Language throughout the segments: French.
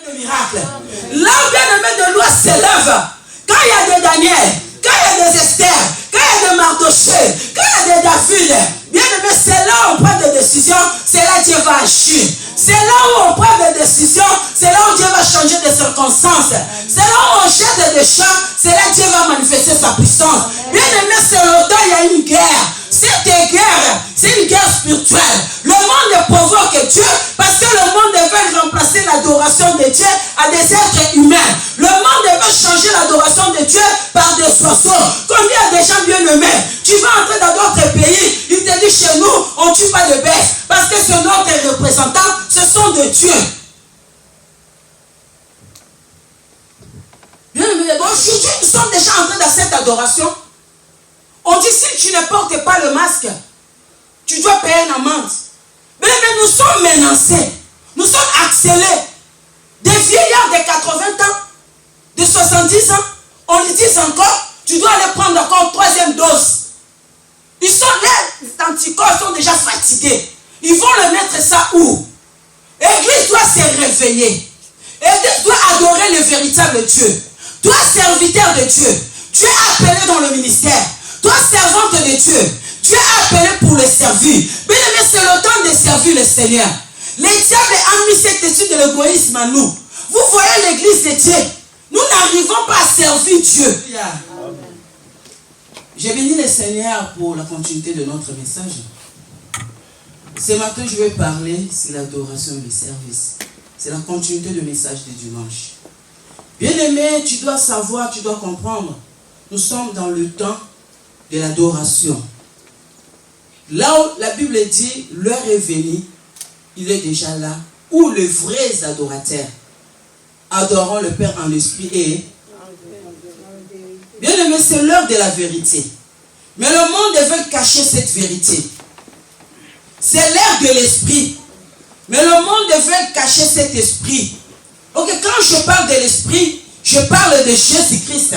Le miracle. Là où bien-aimé de loi s'élève, quand il y a des Daniel, quand il y a des Esther, quand il y a des Mardochée, quand il y a des David, bien-aimé, c'est là où on prend des décisions, c'est là que Dieu va agir. C'est là où on prend des décisions, c'est là où Dieu va changer des circonstances. C'est là où on jette des champs, c'est là que Dieu va manifester sa puissance. Bien-aimé, c'est longtemps, il y a une guerre. Cette guerre, c'est une guerre spirituelle. Le monde ne provoque Dieu parce que le monde veut remplacer l'adoration de Dieu à des êtres humains. Le monde veut changer l'adoration de Dieu par des oiseaux. Combien de gens bien-aimés, tu vas entrer dans d'autres pays, ils te disent chez nous, on ne tue pas de bêtes parce que c'est notre représentant, ce sont de Dieu. Bien-aimés, aujourd'hui, nous sommes déjà entrés dans cette adoration. On dit si tu ne portes pas le masque, tu dois payer une amende. Mais nous sommes menacés. Nous sommes accélérés. Des vieillards de 80 ans, de 70 ans, on lui dit encore, tu dois aller prendre encore une 3e dose. Ils sont là, les anticorps sont déjà fatigués. Ils vont le mettre ça où? L'église doit se réveiller. L'église doit adorer le véritable Dieu. Toi, serviteur de Dieu, tu es appelé dans le ministère. Toi, servante de Dieu, tu es appelé pour le servir. Bien aimé, c'est le temps de servir le Seigneur. Les diables ont mis cette étude de l'égoïsme à nous. Vous voyez l'église de Dieu. Nous n'arrivons pas à servir Dieu. J'ai béni le Seigneur pour la continuité de notre message. Ce matin, je vais parler sur l'adoration et le service. C'est la continuité du message du dimanche. Bien aimé, tu dois savoir, tu dois comprendre. Nous sommes dans le temps de l'adoration. Là où la Bible dit, l'heure est venue, il est déjà là, où les vrais adorateurs adorant le Père en esprit et... Bien aimé, c'est l'heure de la vérité. Mais le monde veut cacher cette vérité. C'est l'heure de l'esprit. Mais le monde veut cacher cet esprit. Ok, quand je parle de l'esprit, je parle de Jésus-Christ.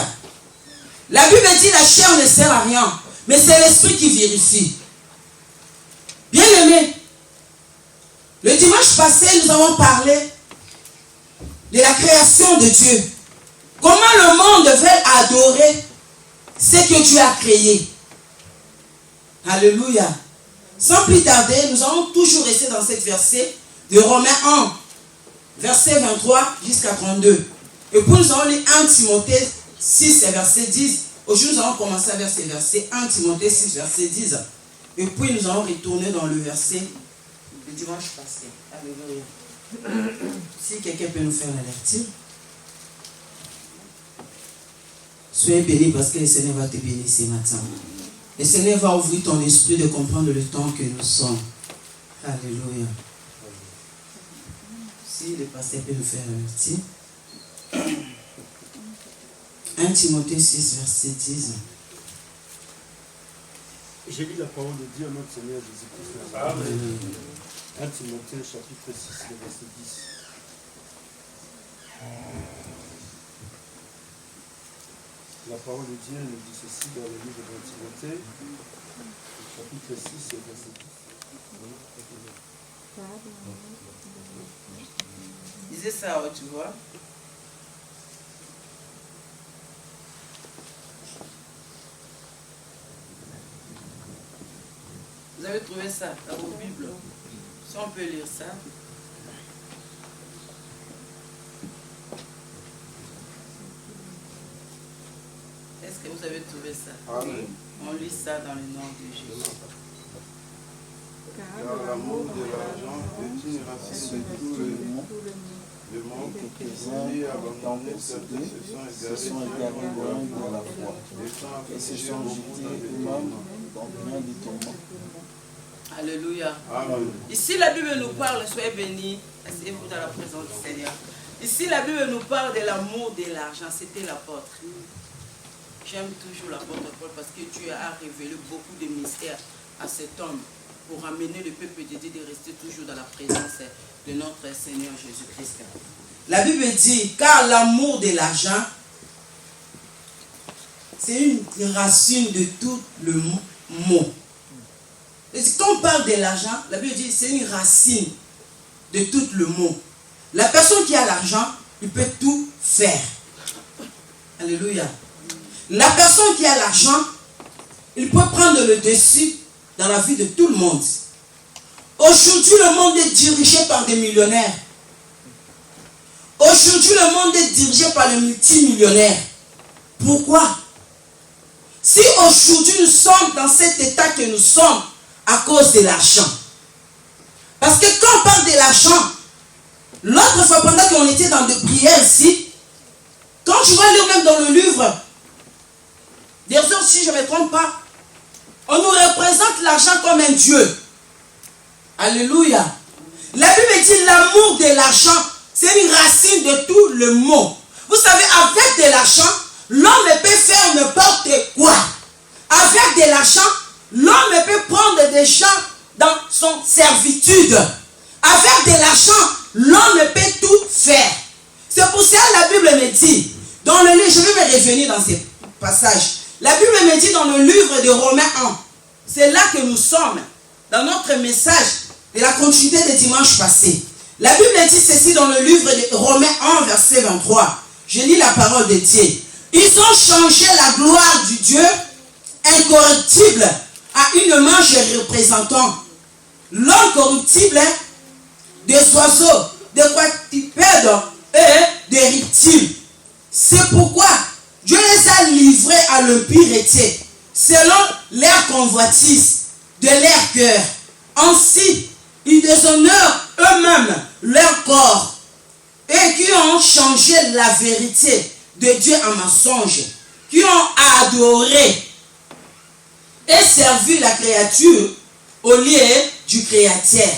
La Bible dit la chair ne sert à rien, mais c'est l'esprit qui vérifie. Bien aimé, le dimanche passé, nous avons parlé de la création de Dieu. Comment le monde veut adorer ce que Dieu a créé. Alléluia. Sans plus tarder, nous allons toujours rester dans cette verset de Romains 1, verset 23 jusqu'à 32. Et puis nous allons lire 1 Timothée 6, verset 10. Aujourd'hui, nous allons commencer avec ce verset 1 Timothée 6, verset 10. Et puis nous allons retourner dans le verset du dimanche passé. Alléluia. Si quelqu'un peut nous faire la lecture. Soyez bénis parce que le Seigneur va te bénir ce matin. Le Seigneur va ouvrir ton esprit de comprendre le temps que nous sommes. Alléluia. Si le pasteur peut nous faire la lecture. 1 Timothée 6, verset 10. J'ai lu la parole de Dieu à notre Seigneur Jésus-Christ. Amen. 1 Timothée chapitre 6, verset 10. La parole de Dieu nous dit ceci dans le livre de Timothée, chapitre 6, verset 10. Disais ça, tu vois. Vous avez trouvé ça dans vos Bibles? Si on peut lire ça. Est-ce que vous avez trouvé ça? Amen. On lit ça dans le nom de Jésus. Car l'amour de l'argent est une racine de tout le monde. Le monde qui est abandonné, certains se sont égarés dans la foi. Et se sont jetés eux-mêmes dans bien des tourments. Alléluia. Amen. Ici, la Bible nous parle, soyez bénis, asseyez-vous dans la présence du Seigneur. Ici, la Bible nous parle de l'amour de l'argent. C'était l'apôtre. J'aime toujours l'apôtre Paul parce que Dieu a révélé beaucoup de mystères à cet homme pour amener le peuple de Dieu de rester toujours dans la présence de notre Seigneur Jésus-Christ. La Bible dit, car l'amour de l'argent, c'est une racine de tout le mot. Et quand on parle de l'argent, la Bible dit c'est une racine de tout le mot. La personne qui a l'argent, il peut tout faire. Alléluia. La personne qui a l'argent, il peut prendre le dessus dans la vie de tout le monde. Aujourd'hui, le monde est dirigé par des millionnaires. Aujourd'hui, le monde est dirigé par les multimillionnaires. Pourquoi? Si aujourd'hui nous sommes dans cet état que nous sommes à cause de l'argent. Parce que quand on parle de l'argent, l'autre fois pendant qu'on était dans des prières ici, quand je vais lire même dans le livre, d'ailleurs si je ne me trompe pas, on nous représente l'argent comme un Dieu. Alléluia. La Bible dit l'amour de l'argent, c'est une racine de tout le mot. Vous savez, avec de l'argent, l'homme peut faire n'importe quoi. Avec de l'argent, l'homme peut prendre des gens dans son servitude. Avec de l'argent, l'homme peut tout faire. C'est pour ça que la Bible me dit, dans le livre, je vais me revenir dans ces passages. La Bible me dit dans le livre de Romains 1, c'est là que nous sommes, dans notre message de la continuité des dimanches passés. La Bible dit ceci dans le livre de Romains 1, verset 23. Je lis la parole de Dieu. Ils ont changé la gloire du Dieu incorruptible à une image représentant l'homme corruptible des oiseaux, des quadrupèdes et des reptiles. C'est pourquoi Dieu les a livrés à l'impureté, selon leur convoitise de leur cœur. Ainsi, ils déshonorent eux-mêmes leur corps et qui ont changé la vérité de Dieu en mensonge, qui ont adoré et servi la créature au lieu du Créateur,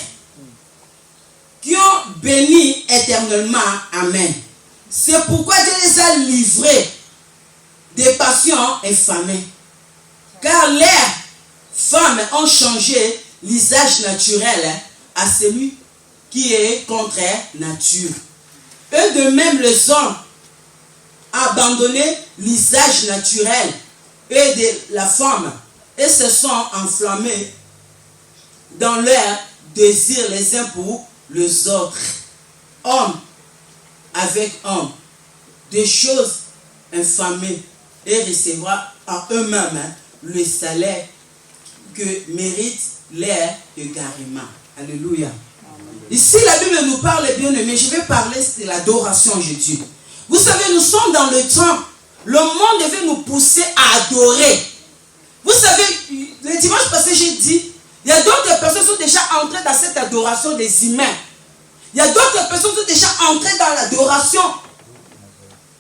qui ont béni éternellement. Amen. C'est pourquoi Dieu les a livrés des passions infamées, car leurs femmes ont changé l'usage naturel à celui qui est contre nature. Eux de même, les hommes abandonné l'usage naturel et de la femme et se sont enflammés dans leur désir les uns pour les autres, hommes avec hommes, des choses infamées, et recevoir en eux-mêmes le salaire que mérite leur égarement. Alléluia. Ici, la Bible nous parle, bien aimé, je vais parler de l'adoration Jésus. Vous savez, nous sommes dans le temps, le monde devait nous pousser à adorer. Vous savez, le dimanche passé, j'ai dit, il y a d'autres personnes qui sont déjà entrées dans cette adoration des humains. Il y a d'autres personnes qui sont déjà entrées dans l'adoration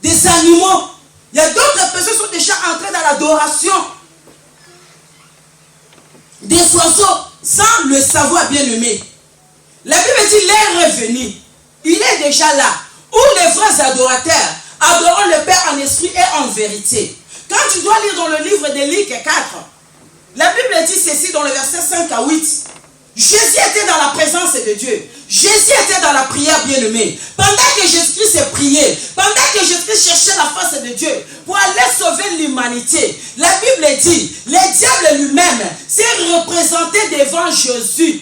des animaux. Il y a d'autres personnes qui sont déjà entrées dans l'adoration des oiseaux sans le savoir, bien aimé. La Bible dit, l'heure est venue. Il est déjà là. Où les vrais adorateurs adorent le Père en esprit et en vérité. Quand tu dois lire dans le livre de Luc 4, la Bible dit ceci dans le verset 5 à 8. Jésus était dans la présence de Dieu. Jésus était dans la prière, bien-aimée. Pendant que Jésus-Christ priait, pendant que Jésus-Christ cherchait la face de Dieu pour aller sauver l'humanité, la Bible dit, le diable lui-même s'est représenté devant Jésus.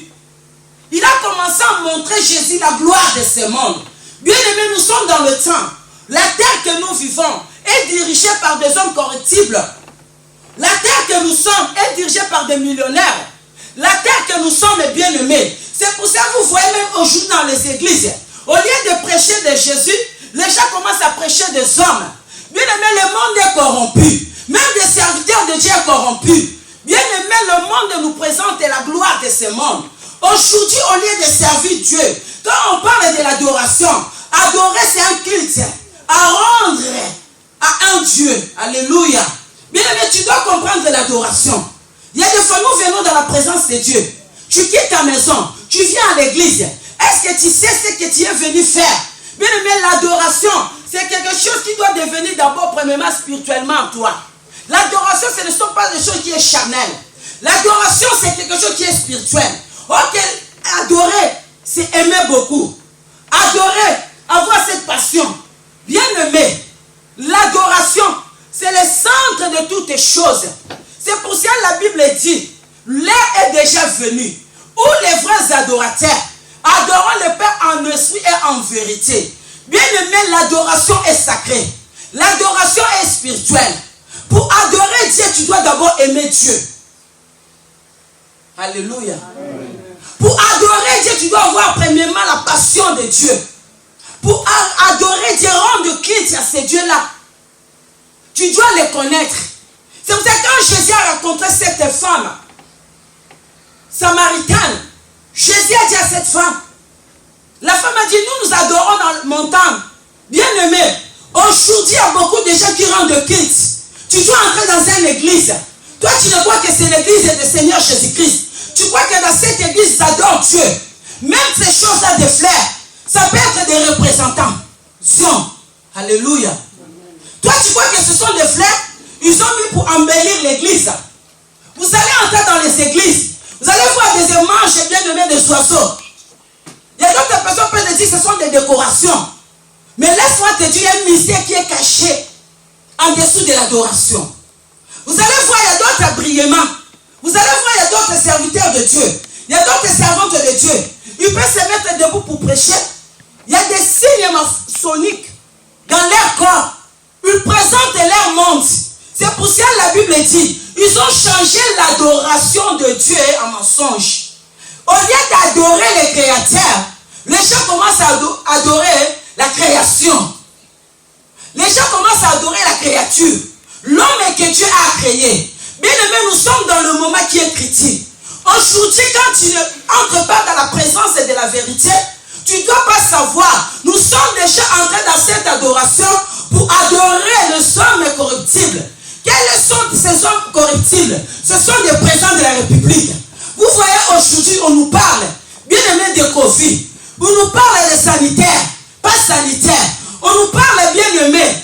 Il a commencé à montrer Jésus la gloire de ce monde. Bien-aimés, nous sommes dans le temps. La terre que nous vivons est dirigée par des hommes corruptibles. La terre que nous sommes est dirigée par des millionnaires. La terre que nous sommes est bien-aimée. C'est pour ça que vous voyez même aujourd'hui dans les églises, au lieu de prêcher de Jésus, les gens commencent à prêcher des hommes. Bien-aimé, le monde est corrompu. Même des serviteurs de Dieu sont corrompus. Bien-aimé, le monde nous présente la gloire de ce monde. Aujourd'hui, au lieu de servir Dieu, quand on parle de l'adoration, adorer c'est un culte, à rendre à un Dieu. Alléluia. Bien-aimé, tu dois comprendre l'adoration. Il y a des fois, nous venons dans la présence de Dieu. Tu quittes ta maison, tu viens à l'église. Est-ce que tu sais ce que tu es venu faire? Bien-aimé, l'adoration, c'est quelque chose qui doit devenir d'abord premièrement spirituellement en toi. L'adoration, ce ne sont pas des choses qui est charnelles. L'adoration, c'est quelque chose qui est spirituel. Ok, adorer, c'est aimer beaucoup. Adorer, avoir cette passion. Bien-aimé, l'adoration, c'est le centre de toutes les choses. C'est pour ça que la Bible dit, l'heure est déjà venue, où les vrais adorateurs adoreront le Père en esprit et en vérité. Bien aimé, l'adoration est sacrée. L'adoration est spirituelle. Pour adorer Dieu, tu dois d'abord aimer Dieu. Alléluia. Amen. Pour adorer Dieu, tu dois avoir premièrement la passion de Dieu. Pour adorer Dieu, rendre culte à ces dieux-là, tu dois les connaître. C'est pour ça que quand Jésus a rencontré cette femme samaritaine, Jésus a dit à cette femme, la femme a dit, nous adorons dans le montagne. Bien aimé, aujourd'hui il y a beaucoup de gens qui rendent culte. Tu dois entrer dans une église. Toi tu ne crois que c'est l'église du Seigneur Jésus-Christ. Tu crois que dans cette église ils adorent Dieu. Même ces choses-là des fleurs, ça peut être des représentants. Zion. Alléluia. Toi tu crois que ce sont des fleurs, ils ont mis pour embellir l'église. Vous allez entrer dans les églises, vous allez voir des manches bien nommées des oiseaux. Il y a d'autres personnes qui peuvent dire que ce sont des décorations. Mais laisse-moi te dire, il y a un mystère qui est caché en dessous de l'adoration. Vous allez voir, il y a d'autres brillements. Vous allez voir, il y a d'autres serviteurs de Dieu. Il y a d'autres servantes de Dieu. Ils peuvent se mettre debout pour prêcher. Il y a des signes maçonniques dans leur corps. Ils présentent leur monde. C'est pour ça que la Bible dit, ils ont changé l'adoration de Dieu en mensonge. Au lieu d'adorer les créateurs, les gens commencent à adorer la création. Les gens commencent à adorer la créature. L'homme que Dieu a créé. Bien aimé, nous sommes dans le moment qui est critique. Aujourd'hui, quand tu ne entres pas dans la présence de la vérité, tu ne dois pas savoir. Nous sommes déjà entrés dans cette adoration pour adorer le somme corruptible. Quels sont ces hommes corruptibles? Ce sont des présidents de la République. Vous voyez, aujourd'hui, on nous parle, bien aimé, de Covid. On nous parle de sanitaire, pas sanitaire. On nous parle, bien aimé,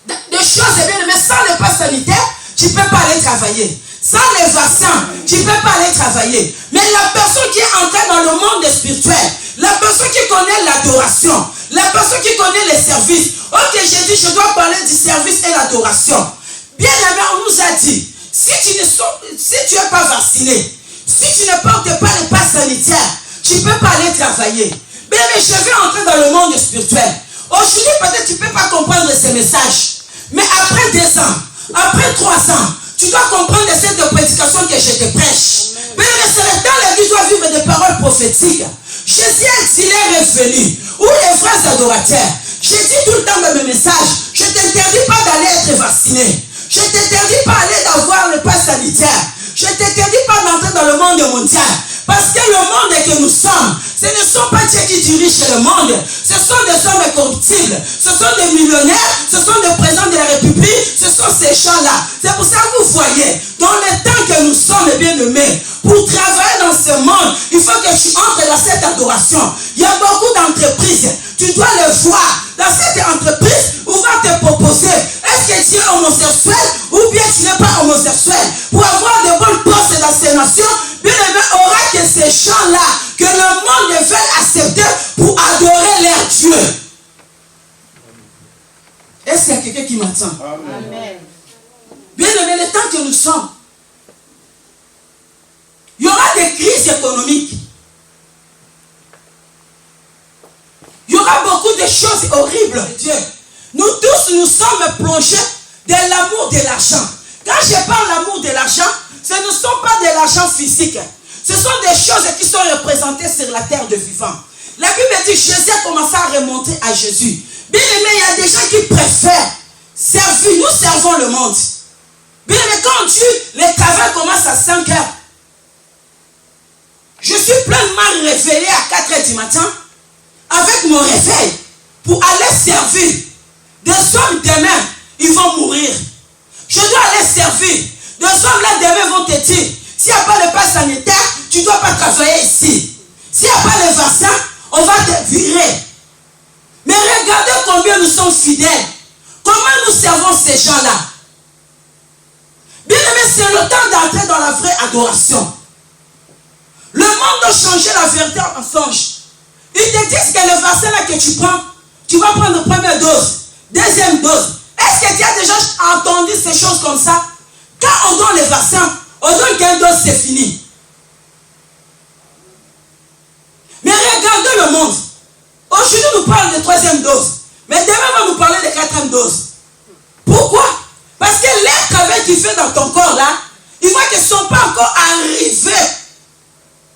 de choses, bien aimé. Sans le pass sanitaire, tu ne peux pas aller travailler. Sans les vaccins, tu ne peux pas aller travailler. Mais la personne qui est entrée dans le monde spirituel, la personne qui connaît l'adoration, la personne qui connaît les services. Ok, j'ai dit, je dois parler du service et l'adoration. Bien aimé, on nous a dit, si tu n'es pas vacciné, si tu ne portes pas le pass sanitaire, tu ne peux pas aller travailler. Bien aimé, je vais entrer dans le monde spirituel. Aujourd'hui, peut-être tu ne peux pas comprendre ces messages. Mais après 2 ans, après 3 ans, tu dois comprendre cette prédication que je te prêche. Mais c'est le temps où l'église doit vivre des paroles prophétiques. Jésus il est revenu. Où les vrais adorateurs? Je dis tout le temps dans mes messages, je ne t'interdis pas d'aller être vacciné. Je ne t'interdis pas d'avoir le pass sanitaire. Je ne t'interdis pas d'entrer dans le monde mondial. Parce que le monde que nous sommes, ce ne sont pas Dieu qui dirige le monde. Ce sont des hommes corruptibles. Ce sont des millionnaires. Ce sont des présidents de la République. Ce sont ces gens-là. C'est pour ça que vous voyez, dans le temps que nous sommes bien aimés, pour travailler dans ce monde, il faut que tu entres dans cette adoration. Il y a beaucoup d'entreprises. Tu dois le voir. Dans cette entreprise, on va te proposer, est-ce que tu es homosexuel ou bien tu n'es pas homosexuel? Pour avoir de bonnes postes dans ces nations, bien aimé, aura que ces gens-là, que le monde veut accepter pour adorer leur Dieu. Est-ce qu'il y a quelqu'un qui m'entend? Amen. Bien aimé, le temps que nous sommes, il y aura des crises économiques. Il y aura beaucoup de choses horribles. Dieu. Nous tous, nous sommes plongés dans l'amour de l'argent. Quand je parle d'amour de l'argent, ce ne sont pas de l'argent physique. Ce sont des choses qui sont représentées sur la terre de vivant. La Bible dit que Jésus a commencé à remonter à Jésus. Bien aimé, il y a des gens qui préfèrent servir. Nous servons le monde. Bien aimé, quand le travail commence à 5 heures, je suis pleinement réveillé à 4 heures du matin avec mon réveil pour aller servir. Des hommes demain, ils vont mourir. Je dois aller servir. Des hommes là demain vont te dire, s'il n'y a pas le pass sanitaire, tu ne dois pas travailler ici. S'il n'y a pas le vaccin, on va te virer. Mais regardez combien nous sommes fidèles. Comment nous servons ces gens-là. Bien aimé, c'est le temps d'entrer dans la vraie adoration. Le monde doit changer la vérité en mensonge. Ils te disent que le vaccin là que tu prends, tu vas prendre la première dose, deuxième dose. Est-ce que tu as déjà entendu ces choses comme ça? Quand on donne les vaccins, on donne qu'une dose, c'est fini. Mais regardez le monde. Aujourd'hui, nous parle de 3e dose. Mais demain, on va nous parler de 4e dose. Pourquoi? Parce que les travail qu'il fait dans ton corps là, il voit qu'ils ne sont pas encore arrivés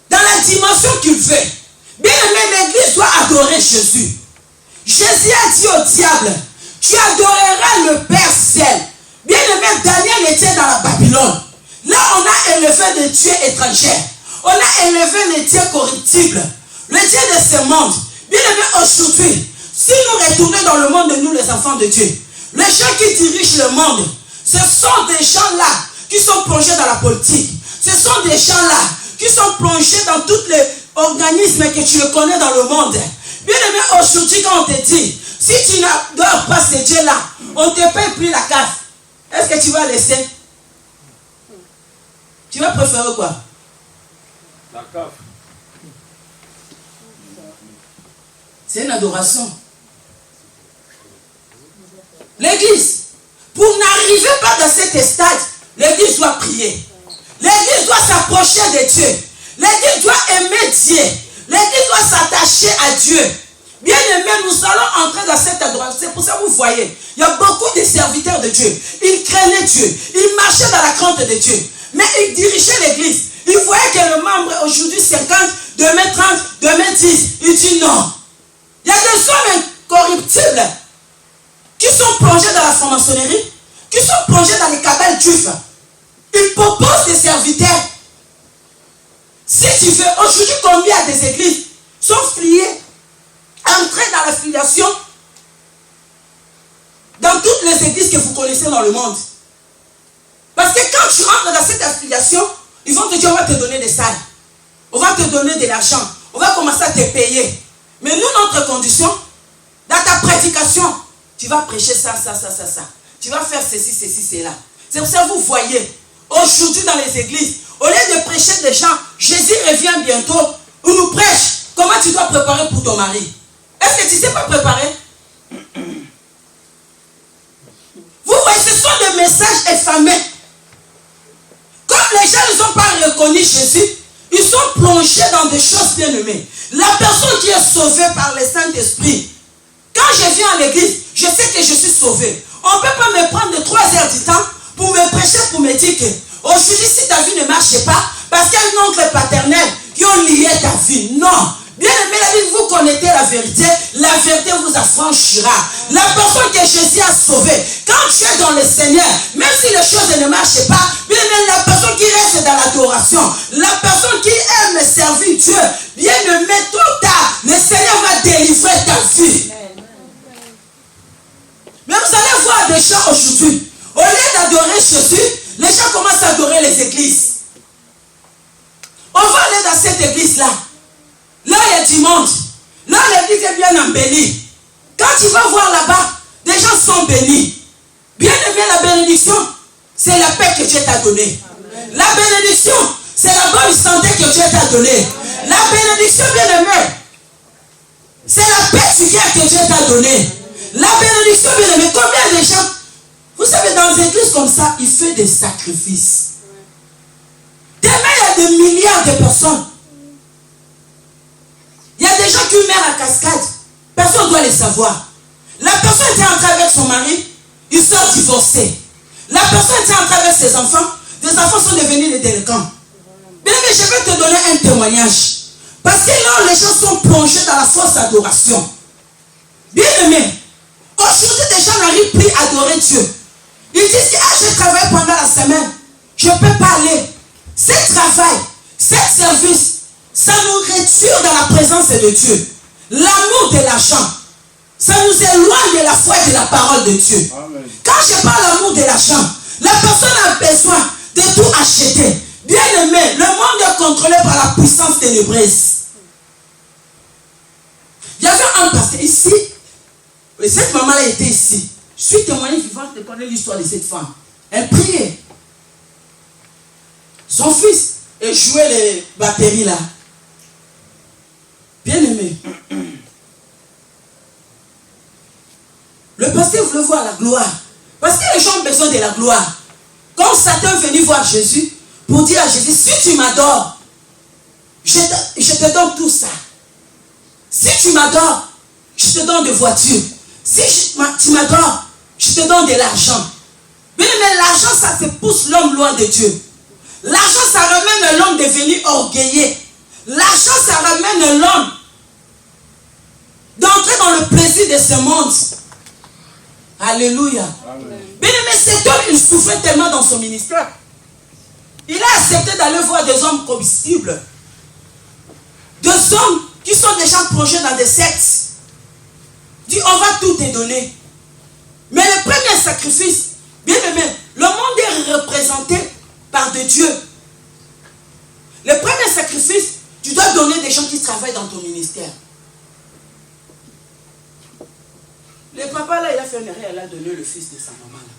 dans la dimension qu'il veut. Bien aimé, l'église doit adorer Jésus. Jésus a dit au diable, tu adoreras le Père seul. Bien aimé, Daniel était dans la Babylone. Là, on a élevé des dieux étrangers. On a élevé les dieux corruptibles. Le Dieu de ce monde. Bien aimé, aujourd'hui, si nous retournons dans le monde de nous, les enfants de Dieu, les gens qui dirigent le monde, ce sont des gens-là qui sont plongés dans la politique. Ce sont des gens-là qui sont plongés dans tous les organismes que tu connais dans le monde. Bien aimé, aujourd'hui, quand on te dit, si tu n'adores pas ces dieux-là, on ne te paye plus la CAF. Est-ce que tu vas laisser? Tu vas préférer quoi? La CAF. C'est une adoration. L'église, pour n'arriver pas dans cet stade, l'église doit prier. L'église doit s'approcher de Dieu. L'église doit aimer Dieu. L'église doit s'attacher à Dieu. Bien aimé, nous allons entrer dans cette adoration. C'est pour ça que vous voyez, il y a beaucoup de serviteurs de Dieu. Ils craignaient Dieu. Ils marchaient dans la crainte de Dieu. Mais ils dirigeaient l'église. Ils voyaient que le membre aujourd'hui 50, demain 30, demain 10. Il dit non. Il y a des hommes incorruptibles qui sont plongés dans la franc-maçonnerie, qui sont plongés dans les cabales juifs. Ils proposent des serviteurs. Si tu veux, aujourd'hui, combien des églises sont fliées, entrées dans la filiation, dans toutes les églises que vous connaissez dans le monde. Parce que quand tu rentres dans cette affiliation, ils vont te dire, on va te donner des salles, on va te donner de l'argent, on va commencer à te payer. Mais nous, notre condition, dans ta prédication, tu vas prêcher ça. Tu vas faire ceci, cela. C'est pour ça que vous voyez, aujourd'hui dans les églises, au lieu de prêcher des gens, Jésus revient bientôt, on nous prêche comment tu dois préparer pour ton mari. Est-ce que tu ne sais pas préparer? Vous voyez, ce sont des messages effamés. Comme les gens ne sont pas reconnus Jésus, ils sont plongés dans des choses bien aimées. La personne qui est sauvée par le Saint-Esprit, quand je viens à l'église, je sais que je suis sauvé. On ne peut pas me prendre de 3 heures du temps pour me prêcher, pour me dire que aujourd'hui, si ta vie ne marche pas, parce qu'il y a un oncle paternel qui ont lié ta vie. Non. Bien aimé, la vie, vous connaissez la vérité vous affranchira. La personne que Jésus a sauvée, quand tu es dans le Seigneur, même si les choses ne marchent pas, bien aimé, la personne qui reste dans l'adoration, la personne qui aime servir Dieu, bien aimé, tôt ou tard, le Seigneur va délivrer ta vie. Mais vous allez voir des gens aujourd'hui, au lieu d'adorer Jésus, les gens commencent à adorer les églises. On va aller dans cette église-là. Là, il y a du monde. Là, l'église est bien embellie. Quand tu vas voir là-bas, des gens sont bénis. Bien aimé, la bénédiction, c'est la paix que Dieu t'a donnée. La bénédiction, c'est la bonne santé que Dieu t'a donnée. La bénédiction, bien aimé, c'est la paix que Dieu t'a donnée. La bénédiction, bien aimé, combien de gens, vous savez, dans les églises comme ça, il fait des sacrifices. Demain, il y a des milliards de personnes. Il y a des gens qui meurent à cascade. Personne ne doit les savoir. La personne était entrée avec son mari, ils sont divorcés. La personne était entrée avec ses enfants, les enfants sont devenus des délinquants. Bien, mais je vais te donner un témoignage. Parce que là, les gens sont plongés dans la fausse adoration. Bien aimé, aujourd'hui, des gens n'arrivent plus à adorer Dieu. Ils disent que j'ai travaillé pendant la semaine, je ne peux pas aller. Ce travail, ce service, ça nous retire dans la présence de Dieu. L'amour de l'argent, ça nous éloigne de la foi et de la parole de Dieu. Amen. Quand je parle d'amour de l'argent, la personne a besoin de tout acheter. Bien aimé, le monde est contrôlé par la puissance ténébreuse. Il y avait un pasteur ici, et cette maman-là était ici. Je suis témoin vivant, je connais l'histoire de cette femme. Elle priait. Son fils, elle jouait les batteries là. Bien aimé. Le pasteur voulait voir la gloire. Parce que les gens ont besoin de la gloire. Quand Satan est venu voir Jésus, pour dire à Jésus, si tu m'adores, je te donne tout ça. Si tu m'adores, je te donne des voitures. Si tu m'adores, je te donne de l'argent. Mais l'argent, ça te pousse l'homme loin de Dieu. L'argent, ça ramène l'homme devenu orgueilleux. L'argent, ça ramène l'homme d'entrer dans le plaisir de ce monde. Alléluia. Bien aimé, cet homme, il souffrait tellement dans son ministère. Il a accepté d'aller voir des hommes combustibles. Des hommes qui sont déjà plongés dans des sectes. Il dit, on va tout te donner. Mais le premier sacrifice, bien aimé, le monde est représenté par de Dieu. Le premier sacrifice, tu dois donner des gens qui travaillent dans ton ministère. Le papa là, il a fait une erreur, il a donné le fils de sa maman là.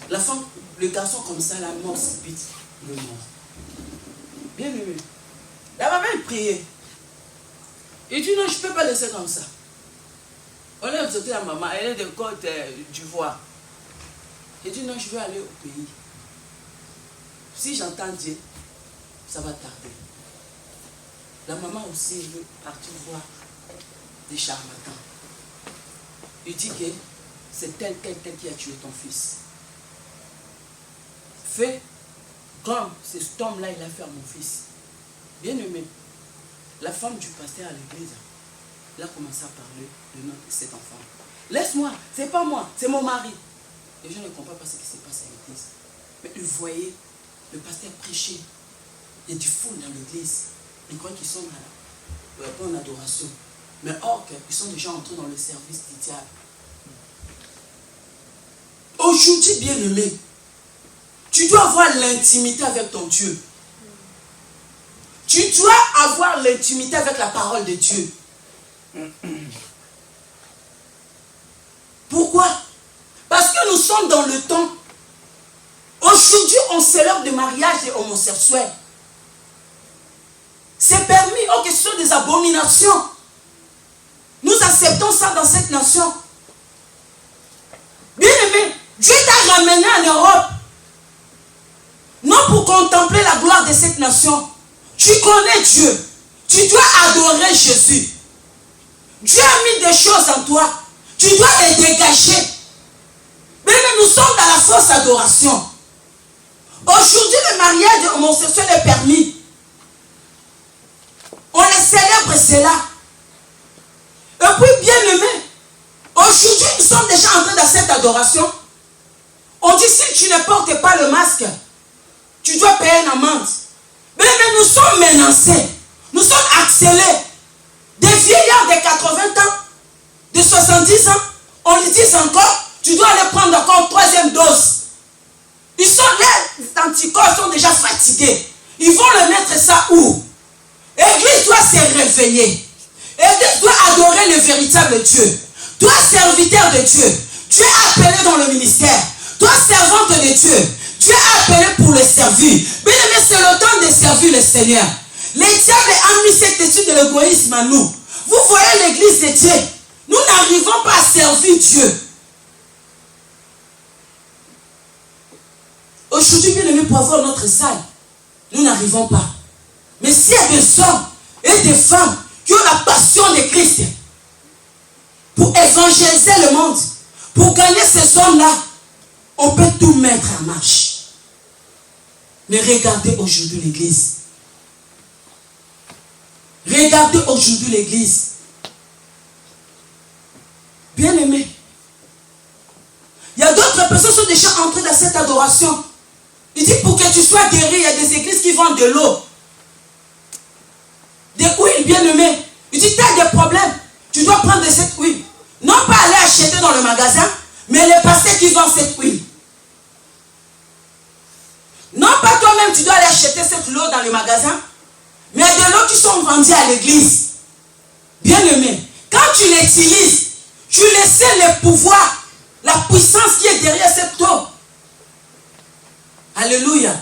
La femme, le garçon comme ça, la mort subite, le mort. Bien aimé. La maman, elle priait. Il dit non, je ne peux pas laisser comme ça. On est sorti la maman, elle est de côte d'Ivoire. Il dit non, je veux aller au pays. Si j'entends Dieu, ça va tarder. La maman aussi veut partir voir des charlatans. Il dit que c'est tel qui a tué ton fils. Fais comme cet homme-là, il a fait à mon fils. Bien aimé, la femme du pasteur à l'église, elle a commencé à parler de cet enfant. Laisse-moi, c'est pas moi, c'est mon mari. Les gens ne comprennent pas ce qui s'est passé à l'église. Mais ils voyaient le pasteur prêcher. Il y a du fou dans l'église. Ils croient qu'ils sont en adoration. Mais or qu'ils sont déjà entrés dans le service du diable. Aujourd'hui, bien aimé, tu dois avoir l'intimité avec ton Dieu. Tu dois avoir l'intimité avec la parole de Dieu. Pourquoi? Parce que nous sommes dans le temps. Aujourd'hui, on célèbre des mariages des homosexuels. C'est permis, oh, que ce sont des abominations. Nous acceptons ça dans cette nation. Bien aimé, Dieu t'a ramené en Europe. Non pour contempler la gloire de cette nation. Tu connais Dieu. Tu dois adorer Jésus. Dieu a mis des choses en toi. Tu dois les dégager. Mais nous sommes dans la fausse adoration. Aujourd'hui, le mariage homosexuel est permis. On les célèbre cela. Et puis, bien aimé, aujourd'hui, nous sommes déjà entrés dans cette adoration. On dit, si tu ne portes pas le masque, tu dois payer une amende. Mais nous sommes menacés. Nous sommes accélérés. Des vieillards de 80 ans, de 70 ans, on lui dit encore, tu dois aller prendre encore une 3e dose. Ils sont là, les anticorps sont déjà fatigués. Ils vont le mettre ça où? L'église doit se réveiller. L'église doit adorer le véritable Dieu. Toi, serviteur de Dieu, tu es appelé dans le ministère. Toi, servante de Dieu, tu es appelé pour le servir. Bien aimé, c'est le temps de servir le Seigneur. Les diables ont mis cette étude de l'égoïsme à nous. Vous voyez l'église de Dieu. Nous n'arrivons pas à servir Dieu. Aujourd'hui, bien aimé, pour avoir notre salle, nous n'arrivons pas. Mais s'il y a des hommes et des femmes qui ont la passion de Christ pour évangéliser le monde, pour gagner ces hommes-là, on peut tout mettre en marche. Mais regardez aujourd'hui l'église. Regardez aujourd'hui l'église. Bien aimé. Il y a d'autres personnes qui sont déjà entrées dans cette adoration. Il dit pour que tu sois guéri, il y a des églises qui vendent de l'eau. Des huiles, bien aimé. Il dit tu as des problèmes. Tu dois prendre de cette huile. Non pas aller acheter dans le magasin, mais les pasteurs qui vendent cette huile. Non pas toi-même, tu dois aller acheter cette eau dans le magasin, mais de l'eau qui sont vendues à l'église. Bien aimé, quand tu l'utilises, tu laisses le pouvoir, la puissance qui est derrière cette eau. Alléluia.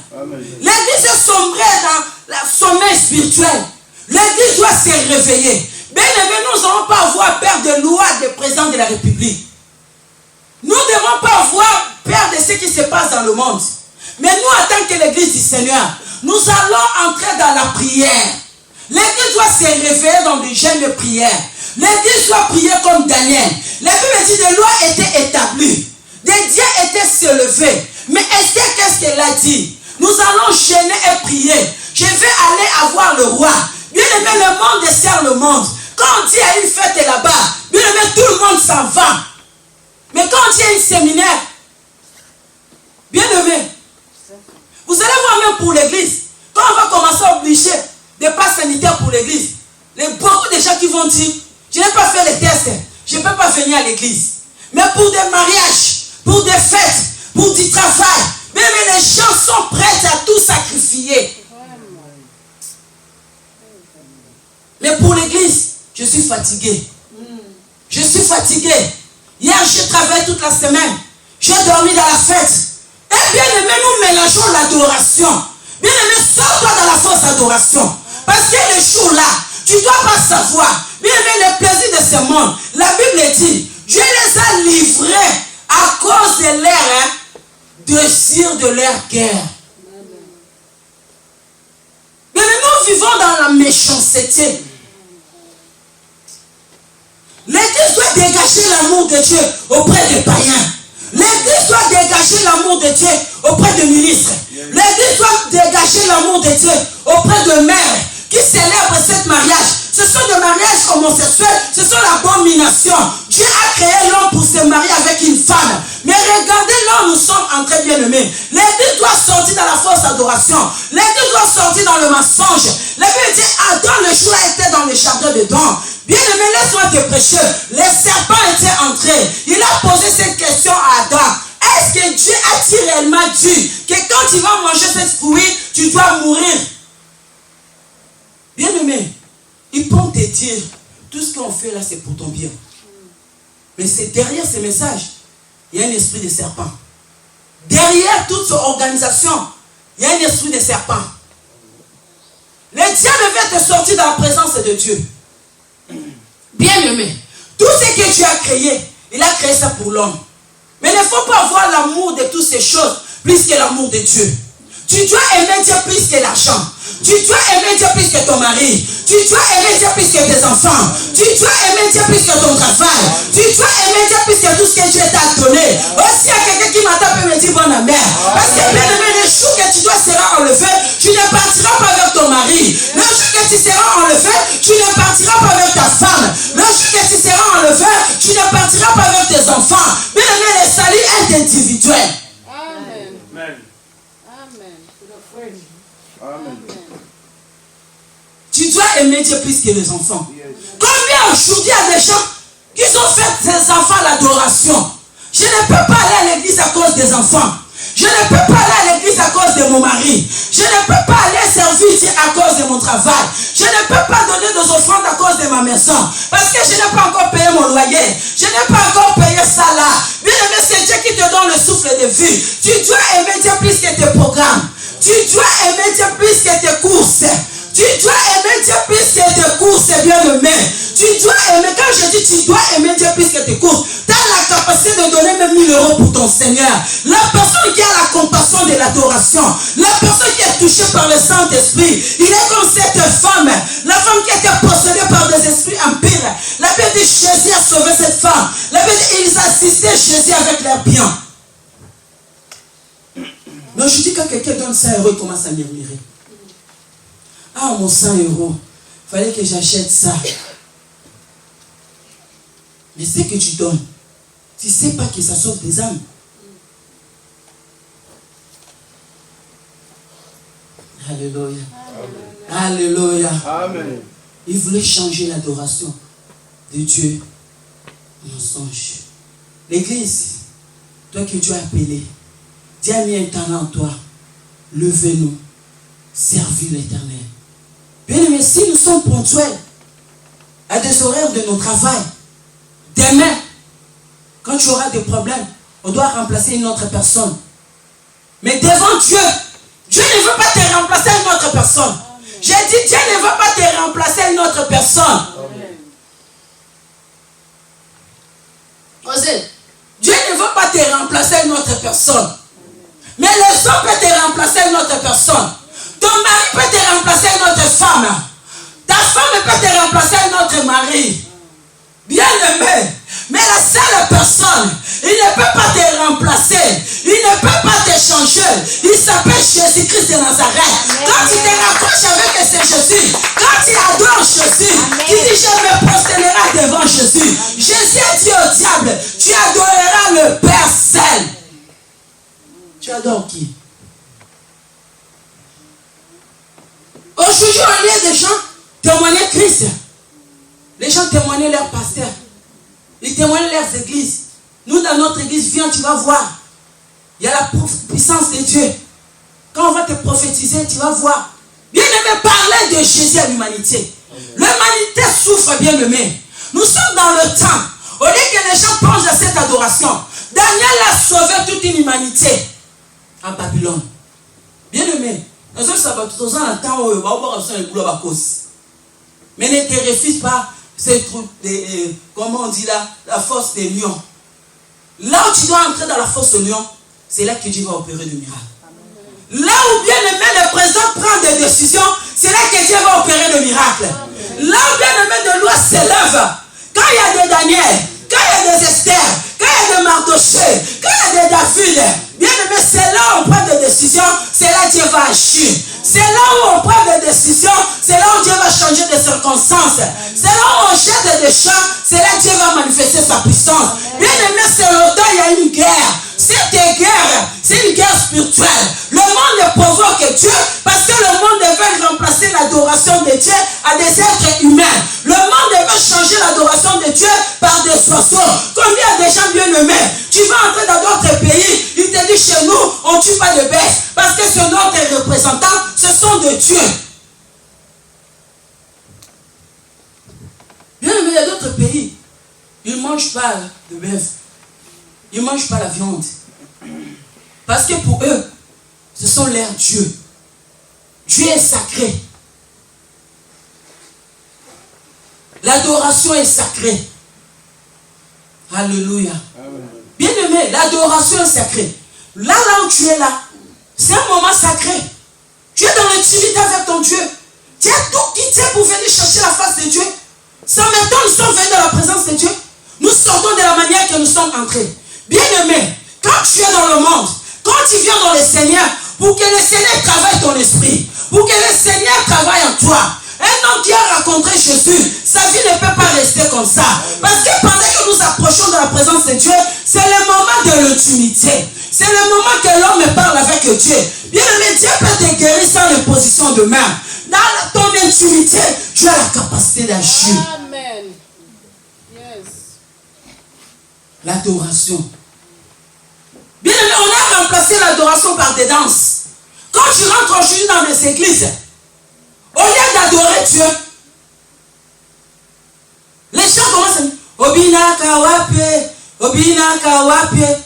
L'église est sombrée dans le sommeil spirituel. L'église doit se réveiller. Bien aimé, nous n'allons pas avoir peur de loi des présidents de la République. Nous ne devons pas avoir peur de ce qui se passe dans le monde. Mais nous, en tant que l'église du Seigneur, nous allons entrer dans la prière. L'église doit se réveiller dans des jeûnes de prière. L'église doit prier comme Daniel. La Bible dit que les lois étaient établies. Des dieux étaient se lever. Mais Esther, qu'est-ce qu'elle a dit? Nous allons jeûner et prier. Je vais aller avoir le roi. Bien aimé, le monde dessert le monde. Quand on dit à une fête là-bas, bien aimé, tout le monde s'en va. Mais quand on dit à une séminaire, bien aimé, vous allez voir même pour l'église, quand on va commencer à obliger des passes sanitaires pour l'église, beaucoup de gens qui vont dire, je n'ai pas fait les tests, je ne peux pas venir à l'église. Mais pour des mariages, pour des fêtes, pour du travail, bien aimé, les gens sont prêts à tout sacrifier. Mais pour l'église, je suis fatigué. Je suis fatigué. Hier, j'ai travaillé toute la semaine. J'ai dormi dans la fête. Et bien aimé, nous mélangeons l'adoration. Bien aimé, sors-toi dans la fausse adoration. Parce que les jours-là, tu ne dois pas savoir. Bien aimé, le plaisir de ce monde. La Bible dit, Dieu les a livrés à cause de leur désir, de leur guerre. Mais nous vivons dans la méchanceté. L'église doit dégager l'amour de Dieu auprès des païens. L'église doit dégager l'amour de Dieu auprès des ministres. L'église doit dégager l'amour de Dieu auprès de mères qui célèbrent ce mariage. Ce sont des mariages homosexuels, ce sont l'abomination. Dieu a créé l'homme pour se marier avec une femme. Mais regardez là où nous sommes en train bien aimés. L'église doit sortir dans la fausse adoration. L'église doit sortir dans le mensonge. La Bible dit, Adam le jour était dans le jardin dedans. Bien aimé, laisse-moi te prêcher. Les serpents étaient entrés. Il a posé cette question à Adam. Est-ce que Dieu a-t-il réellement dit que quand tu vas manger ce fruit, tu dois mourir? Bien aimé, ils peuvent te dire, tout ce qu'on fait là, c'est pour ton bien. Mais c'est derrière ces messages, il y a un esprit de serpent. Derrière toute cette organisation, il y a un esprit de serpent. Le diable veut te sortir dans la présence de Dieu. Bien aimé, tout ce que Dieu a créé, il a créé ça pour l'homme. Mais il ne faut pas avoir l'amour de toutes ces choses plus que l'amour de Dieu. Tu dois aimer Dieu plus que l'argent. Tu dois aimer Dieu plus que ton mari. Tu dois aimer Dieu plus que tes enfants. Tu dois aimer Dieu plus que ton travail. Tu dois aimer Dieu plus que tout ce que Dieu t'a donné. Aussi, il y a quelqu'un qui m'attend peut me dire bonne mère. Parce que bien aimé, le jour que tu dois seras enlevé, tu ne partiras pas avec ton mari. Le jour que tu seras enlevé, tu ne partiras pas avec ta femme. Le jour que tu seras enlevé, tu ne partiras pas avec tes enfants. Bien aimé, le salut est individuel. Amen. Amen. Amen. Tu dois aimer Dieu plus que les enfants. Combien aujourd'hui il y a des gens qui ont fait des enfants l'adoration? Je ne peux pas aller à l'église à cause des enfants. Je ne peux pas aller à l'église à cause de mon mari. Je ne peux pas aller servir ici à cause de mon travail. Je ne peux pas donner des offrandes à cause de ma maison. Parce que je n'ai pas encore payé mon loyer. Je n'ai pas encore payé ça là. Bien aimé, c'est Dieu qui te donne le souffle de vie. Tu dois aimer Dieu plus que tes programmes. Tu dois aimer Dieu plus que tes courses. Tu dois aimer Dieu plus que tes courses, bien aimé. Tu dois aimer, quand je dis tu dois aimer Dieu plus que tes courses, tu as la capacité de donner même 1000 € pour ton Seigneur. La personne qui a la compassion de l'adoration, la personne qui est touchée par le Saint-Esprit, il est comme cette femme, la femme qui était possédée par des esprits impurs. La Bible dit Jésus a sauvé cette femme. La Bible dit ils assistaient Jésus avec leurs biens. Mais je dis quand quelqu'un donne 100 €, il commence à murmurer. Ah, mon 100 €, il fallait que j'achète ça. Mais ce que tu donnes, tu ne sais pas que ça sauve des âmes. Alléluia. Alléluia. Amen. Il voulait changer l'adoration de Dieu en mensonge. L'église, toi que tu as appelé, Dieu a mis un talent en toi. Levez-nous, servis l'Éternel. Bien aimé, si nous sommes ponctuels à des horaires de nos travail, demain, quand tu auras des problèmes, on doit remplacer une autre personne. Mais devant Dieu, Dieu ne veut pas te remplacer une autre personne. J'ai dit, Dieu ne veut pas te remplacer une autre personne. Osez, Dieu ne veut pas te remplacer une autre personne. Mais les hommes peuvent te remplacer une autre personne. Ton mari peut te remplacer une autre femme. Ta femme peut te remplacer un autre mari. Bien-aimé, mais la seule personne, il ne peut pas te remplacer, il ne peut pas te changer. Il s'appelle Jésus-Christ de Nazareth. Quand tu te raccroches avec ce Jésus, quand tu adores Jésus, tu dis je me prosternerai devant Jésus. Jésus a dit au diable, tu adoreras le Père seul. Tu adores qui? Aujourd'hui, on lit des gens témoigner Christ. Les gens témoignaient leur pasteur. Ils témoignent leurs églises. Nous, dans notre église, viens, tu vas voir. Il y a la puissance de Dieu. Quand on va te prophétiser, tu vas voir. Bien-aimé, parler de Jésus à l'humanité. L'humanité souffre, bien-aimé. Nous sommes dans le temps. Au lieu que les gens pensent à cette adoration, Daniel a sauvé toute une humanité en Babylone. Bien-aimé, nous sommes dans un temps où on va avoir besoin de boulot. Mais ne te refuse pas ces trucs, comment on dit là, la force des lions. Là où tu dois entrer dans la force des lions, c'est là que Dieu va opérer le miracle. Là où bien aimé le président prend des décisions, c'est là que Dieu va opérer le miracle. Là où bien aimé de loi s'élève, quand il y a des Daniel, quand il y a des Esther, quand il y a des Mardoché, quand il y a des David, bien aimé, c'est là où on prend des décisions, c'est là que Dieu va agir. C'est là où on prend des décisions, c'est là où Dieu va changer de circonstances. C'est là où on jette des champs, c'est là que Dieu va manifester sa puissance. Bien aimé, c'est longtemps, il y a une guerre. Cette guerre, c'est une guerre spirituelle. Le monde ne provoque Dieu parce que le monde veut remplacer l'adoration de Dieu à des êtres humains. Le monde veut changer l'adoration de Dieu par des oiseaux. Combien de gens bien aimés? Tu vas entrer dans d'autres pays, ils te disent chez nous, on ne tue pas de bêtes parce que ce notre représentant, ce sont de Dieu. Bien aimé, il y a d'autres pays, ils ne mangent pas de bœuf. Ils ne mangent pas la viande. Parce que pour eux, ce sont leurs dieux. Dieu est sacré. L'adoration est sacrée. Alléluia. Bien-aimé, l'adoration est sacrée. Là où tu es là, c'est un moment sacré. Tu es dans l'intimité avec ton Dieu. Tu as tout quitté pour venir chercher la face de Dieu. Ça maintenant, nous sommes venus dans la présence de Dieu. Nous sortons de la manière que nous sommes entrés. Bien-aimé, quand tu es dans le monde, quand tu viens dans le Seigneur, pour que le Seigneur travaille ton esprit, pour que le Seigneur travaille en toi, un homme qui a rencontré Jésus, sa vie ne peut pas rester comme ça. Parce que pendant que nous approchons de la présence de Dieu, c'est le moment de l'intimité. C'est le moment que l'homme parle avec Dieu. Bien-aimé, Dieu peut te guérir sans l'imposition de main. Dans ton intimité, tu as la capacité d'agir. Amen. Yes. L'adoration. Bien aimé, on a remplacé l'adoration par des danses. Quand tu rentres aujourd'hui dans les églises, au lieu d'adorer Dieu, les gens commencent à dire Obina Kawape, Obina Kawape.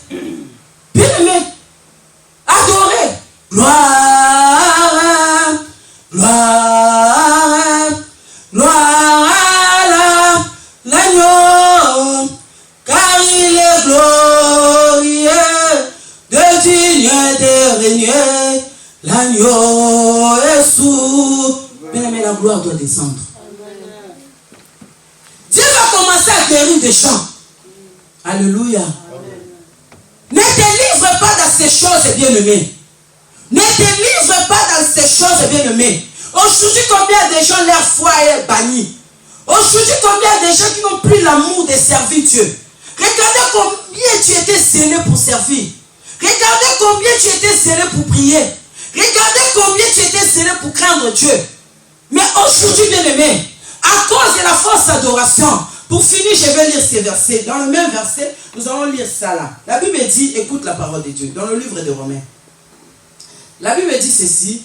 Bien aimé, adorer. Gloire, gloire, gloire à l'agneau, car il est glorieux, de digne de régner, l'agneau est sourd. Bien aimé, la gloire doit descendre. Dieu va commencer à guérir des gens. Alléluia. Ne te livre pas dans ces choses, bien-aimé. Ne te livre pas dans ces choses, bien-aimé. Aujourd'hui, combien de gens leur foi est bannie? Aujourd'hui, combien de gens qui n'ont plus l'amour de servir Dieu? Regardez combien tu étais zélé pour servir. Regardez combien tu étais zélé pour prier. Regardez combien tu étais zélé pour craindre Dieu. Mais aujourd'hui, bien-aimé, à cause de la fausse adoration, pour finir, je vais lire ces versets. Dans le même verset, nous allons lire ça là. La Bible dit, écoute la parole de Dieu, dans le livre de Romains. La Bible dit ceci.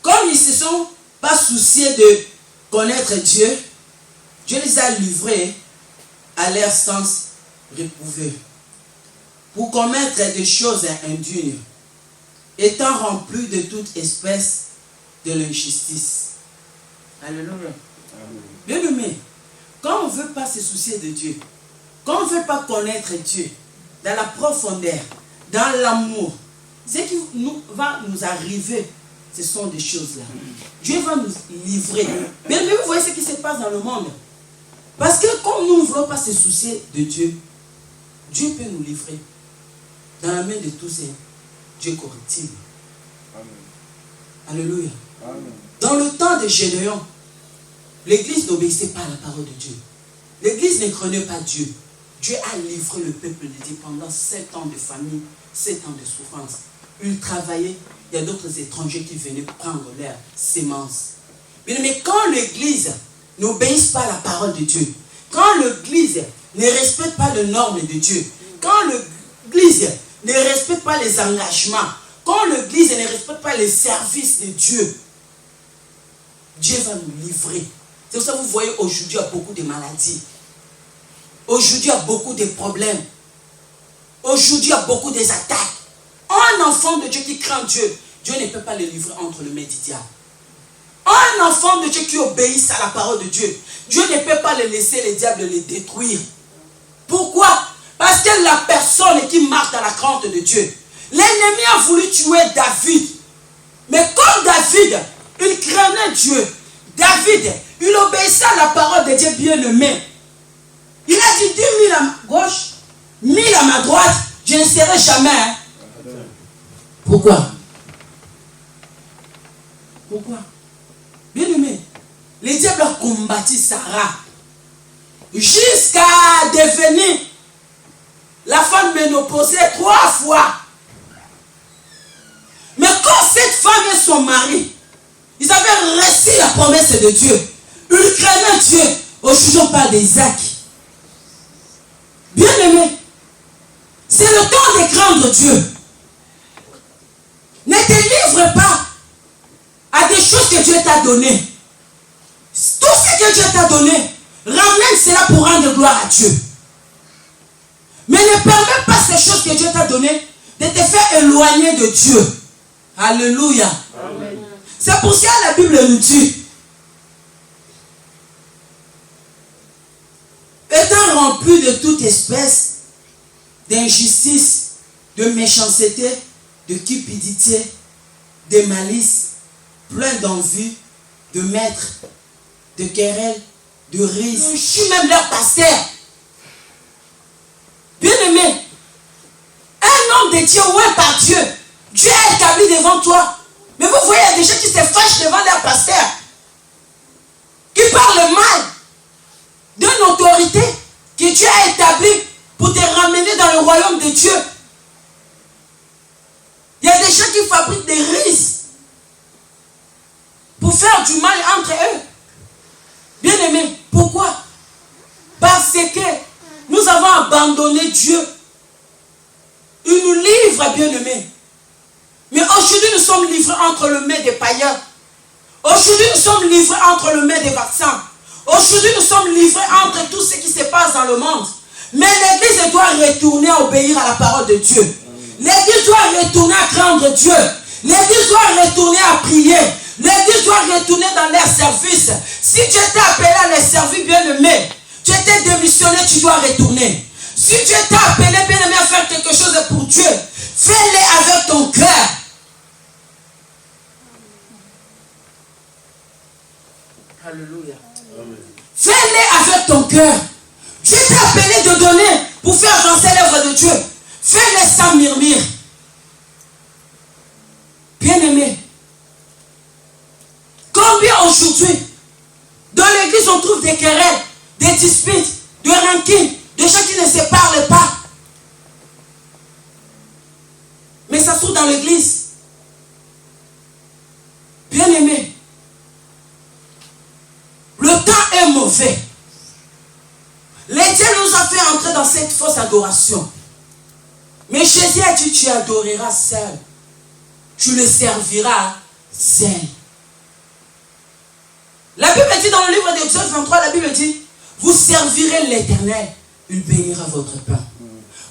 Comme ils ne se sont pas souciés de connaître Dieu, Dieu les a livrés à leur sens réprouvé pour commettre des choses indignes, étant remplis de toute espèce de l'injustice. Alléluia. Bien aimé, quand on ne veut pas se soucier de Dieu, quand on ne veut pas connaître Dieu dans la profondeur, dans l'amour, ce qui va nous arriver, ce sont des choses là. Dieu va nous livrer. Mais vous voyez ce qui s'est passe dans le monde. Parce que comme nous ne voulons pas se soucier de Dieu, Dieu peut nous livrer dans la main de tous ces dieux corruptibles. Amen. Alléluia. Amen. Dans le temps de Gédéon, l'église n'obéissait pas à la parole de Dieu. L'église ne craignait pas Dieu. Dieu a livré le peuple de Dieu pendant 7 ans de famine, 7 ans de souffrance. Ils travaillaient, il y a d'autres étrangers qui venaient prendre leurs semences. Mais quand l'église n'obéisse pas à la parole de Dieu, quand l'église ne respecte pas les normes de Dieu, quand l'église ne respecte pas les engagements, quand l'église ne respecte pas les services de Dieu, Dieu va nous livrer. C'est pour ça que vous voyez aujourd'hui, il y a beaucoup de maladies. Aujourd'hui, il y a beaucoup de problèmes. Aujourd'hui, il y a beaucoup d'attaques. Un enfant de Dieu qui craint Dieu, Dieu ne peut pas le livrer entre les mains du diable. Un enfant de Dieu qui obéisse à la parole de Dieu, Dieu ne peut pas le laisser le diable le détruire. Pourquoi? Parce que la personne qui marche dans la crainte de Dieu, l'ennemi a voulu tuer David. Mais comme David, il craignait Dieu. David, il obéissait à la parole de Dieu bien-aimé. Il a dit 10 000 à ma gauche, 1000 à ma droite, je ne serai jamais. Hein? Pourquoi? Pourquoi? Bien-aimé, le diable a combattu Sarah jusqu'à devenir la femme ménopausée 3 fois. Mais quand cette femme et son mari, ils avaient reçu la promesse de Dieu, ils craignaient Dieu. Aujourd'hui, on parle d'Isaac. Bien-aimé, c'est le temps de craindre Dieu. Ne te livre pas à des choses que Dieu t'a données. Tout ce que Dieu t'a donné, ramène cela pour rendre gloire à Dieu. Mais ne permets pas ces choses que Dieu t'a données de te faire éloigner de Dieu. Alléluia. Amen. C'est pour ça que la Bible nous dit, étant rempli de toute espèce d'injustice, de méchanceté, de cupidité, de malice, plein d'envie, de maître, de querelle, de rises. Je suis même leur pasteur. Bien-aimé, un homme de Dieu, ouais, par Dieu, Dieu a établi devant toi. Mais vous voyez, il y a des gens qui se fâchent devant leur pasteur, qui parlent mal d'une autorité que Dieu a établie pour te ramener dans le royaume de Dieu. Il y a des gens qui fabriquent des rises pour faire du mal entre eux. Bien-aimés, pourquoi? Parce que nous avons abandonné Dieu. Il nous livre, bien-aimés. Mais aujourd'hui, nous sommes livrés entre le mains des païens. Aujourd'hui, nous sommes livrés entre le mains des vaccins. Aujourd'hui, nous sommes livrés entre tout ce qui se passe dans le monde. Mais l'Église doit retourner à obéir à la parole de Dieu. L'Église doit retourner à craindre Dieu. L'Église doit retourner à prier. L'Église doit retourner dans leur service. Si Dieu t'a appelé à les servir, bien-aimé, tu étais démissionné, tu dois retourner. Si Dieu t'a appelé, bien-aimé, à faire quelque chose pour Dieu, fais-le avec ton cœur. Alléluia. Fais-le avec ton cœur. Dieu t'a appelé de donner pour faire avancer l'œuvre de Dieu. Fais-le sans murmure. Bien-aimé, combien aujourd'hui, dans l'église, on trouve des querelles, des disputes, des rancines, des gens qui ne se parlent pas. Mais ça se trouve dans l'église. Bien-aimé, le temps est mauvais. Les dieux nous a fait entrer dans cette fausse adoration. Mais Jésus a dit, tu adoreras seul. Tu le serviras seul. La Bible dit dans le livre d'Exode 23, la Bible dit, vous servirez l'Éternel, il bénira votre pain.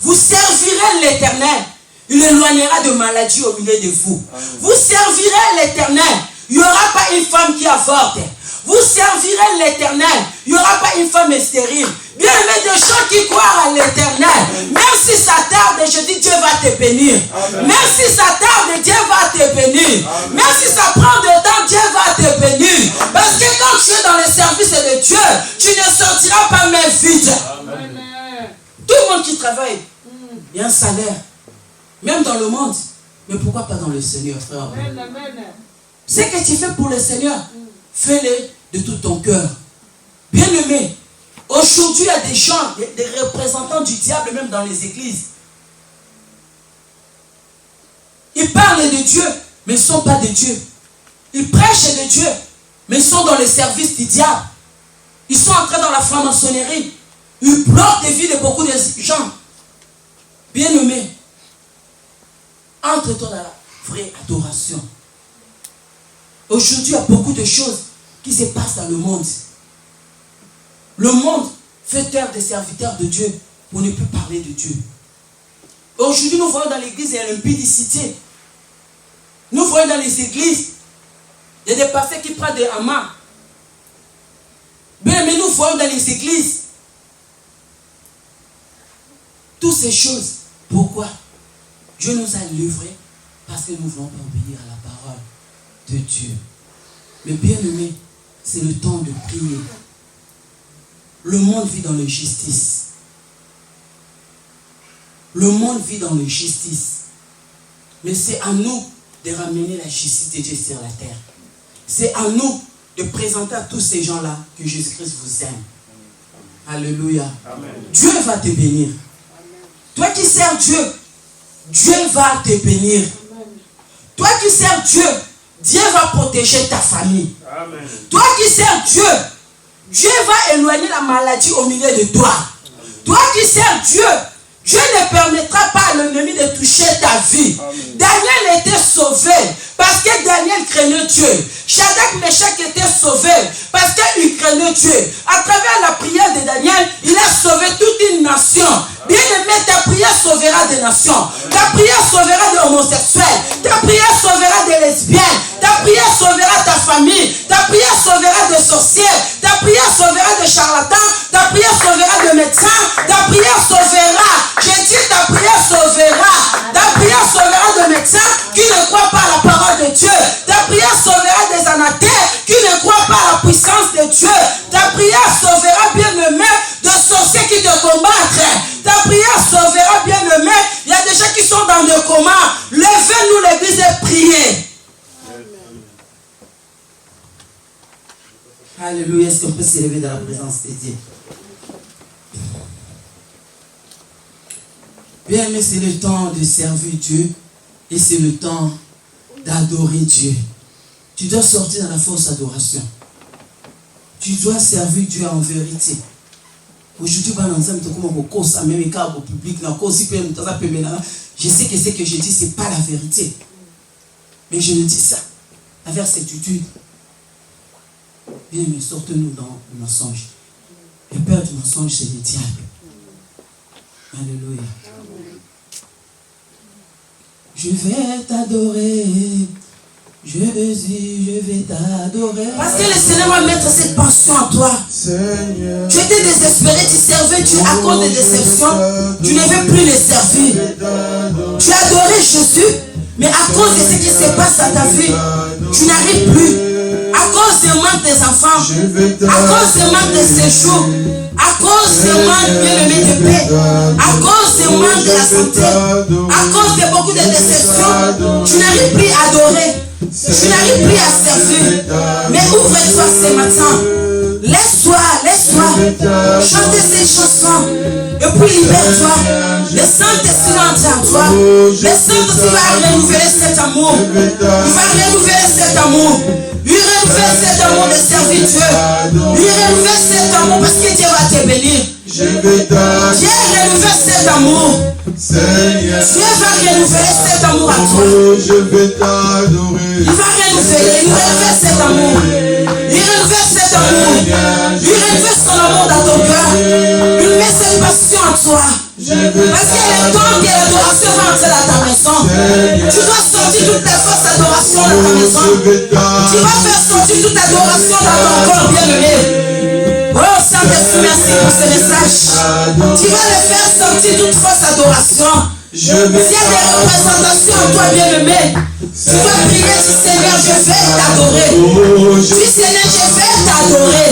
Vous servirez l'Éternel, il éloignera de maladies au milieu de vous. Vous servirez l'Éternel, il n'y aura pas une femme qui avorte. Vous servirez l'Éternel, il n'y aura pas une femme stérile. Bien aimé, des gens qui croient à l'Éternel, même si ça tarde, je dis Dieu va te bénir. Amen. Même si ça tarde, Dieu va te bénir. Amen. Même si ça prend du temps, Dieu va te bénir. Parce que quand tu es dans le service de de Dieu, tu ne sortiras pas main vide. Amen. Tout le monde qui travaille, il y a un salaire. Même dans le monde. Mais pourquoi pas dans le Seigneur, frère? Amen. Amen. Ce que tu fais pour le Seigneur, fais-le de tout ton cœur. Bien-aimé, aujourd'hui, il y a des gens, des représentants du diable, même dans les églises. Ils parlent de Dieu, mais ils ne sont pas de Dieu. Ils prêchent de Dieu, mais ils sont dans le service du diable. Ils sont entrés dans la franc-maçonnerie. Ils bloquent les vies de beaucoup de gens. Bien-aimé, entre-toi dans la vraie adoration. Aujourd'hui, il y a beaucoup de choses qui se passent dans le monde. Le monde fait taire des serviteurs de Dieu pour ne plus parler de Dieu. Aujourd'hui, nous voyons dans l'église, il y a l'impudicité. Nous voyons dans les églises, il y a des pasteurs qui prennent des amas. Bien, mais nous voyons dans les églises toutes ces choses. Pourquoi? Dieu nous a livrés parce que nous ne voulons pas obéir à la parole de Dieu. Mais bien aimé, c'est le temps de prier. Le monde vit dans l'injustice. Le monde vit dans l'injustice. Mais c'est à nous de ramener la justice de Dieu sur la terre. C'est à nous de présenter à tous ces gens-là que Jésus-Christ vous aime. Alléluia. Amen. Dieu va te bénir. Toi qui sers Dieu, Dieu va te bénir. Amen. Toi qui sers Dieu, Dieu va protéger ta famille. Amen. Toi qui sers Dieu, Dieu va éloigner la maladie au milieu de toi. Amen. Toi qui sers Dieu, Dieu ne permettra pas à l'ennemi de toucher ta vie. Amen. Daniel était sauvé parce que Daniel craignait Dieu. Shadrach, Meshach était sauvé parce qu'il craignait Dieu. À travers la prière de Daniel, il a sauvé toute une nation. Bien-aimé, ta prière sauvera des nations. Ta prière sauvera des homosexuels. Ta prière sauvera des lesbiennes. Ta prière sauvera ta famille. Ta prière sauvera des sorciers. Ta prière sauvera des charlatans. Ta prière sauvera des médecins. Ta prière sauvera. J'ai dit ta prière sauvera. Ta prière sauvera des médecins qui ne croient pas à la parole de Dieu. Ta prière sauvera des anathèmes qui ne croient pas à la puissance de Dieu. Ta prière sauvera, bien-aimé, de sorciers qui te combattent. Ta prière sauvera, bien-aimé. Il y a des gens qui sont dans le coma. Levez-nous l'église et priez. Alléluia. Est-ce qu'on peut s'élever dans la présence de Dieu? Bien, mais c'est le temps de servir Dieu et c'est le temps d'adorer Dieu. Tu dois sortir dans la fausse adoration. Tu dois servir Dieu en vérité. Aujourd'hui, je sais que ce que je dis, ce n'est pas la vérité. Mais je le dis ça avec certitude. Bien, mais sortez-nous dans le mensonge. Le père du mensonge, c'est le diable. Alléluia. Je vais t'adorer. Jésus, je vais t'adorer. Parce que le Seigneur va mettre cette passion en toi. Seigneur, tu étais désespéré, tu servais Dieu à cause des déceptions. Tu ne veux plus le servir. Tu as adoré Jésus, mais à cause de ce qui se passe dans ta vie, tu n'arrives plus. À cause du manque des enfants, à cause du manque de séjour, à cause du manque de paix, à cause du manque de la santé, à cause de beaucoup de déceptions, tu n'arrives plus à adorer, tu n'arrives plus à servir. Mais ouvre-toi ce matin, laisse-toi, chante ces chansons, et puis libère-toi. Le Saint-Esprit entre en toi. Le Saint-Esprit va renouveler cet amour. Il va renouveler cet amour. Il renouvelle cet amour de servir Dieu. Il renouvelle cet amour parce que Dieu va te bénir. Dieu renouvelle cet amour. Dieu va renouveler cet amour à toi. Il va renouveler cet amour. Il renouvelle cet amour. Il renouvelle son amour dans ton cœur. Il met cette passion en toi. Parce qu'il y a le temps que l'adoration va entrer dans ta maison. Tu dois sortir toute ta force d'adoration dans ta maison. Tu vas faire sortir toute adoration dans ton corps, bien-aimé. Oh Saint-Esprit, merci pour ce message. Tu vas le faire sortir toute force d'adoration. S'il y a des représentations en toi, bien-aimé, tu vas prier, dis Seigneur, je vais t'adorer. Dis Seigneur, je vais t'adorer.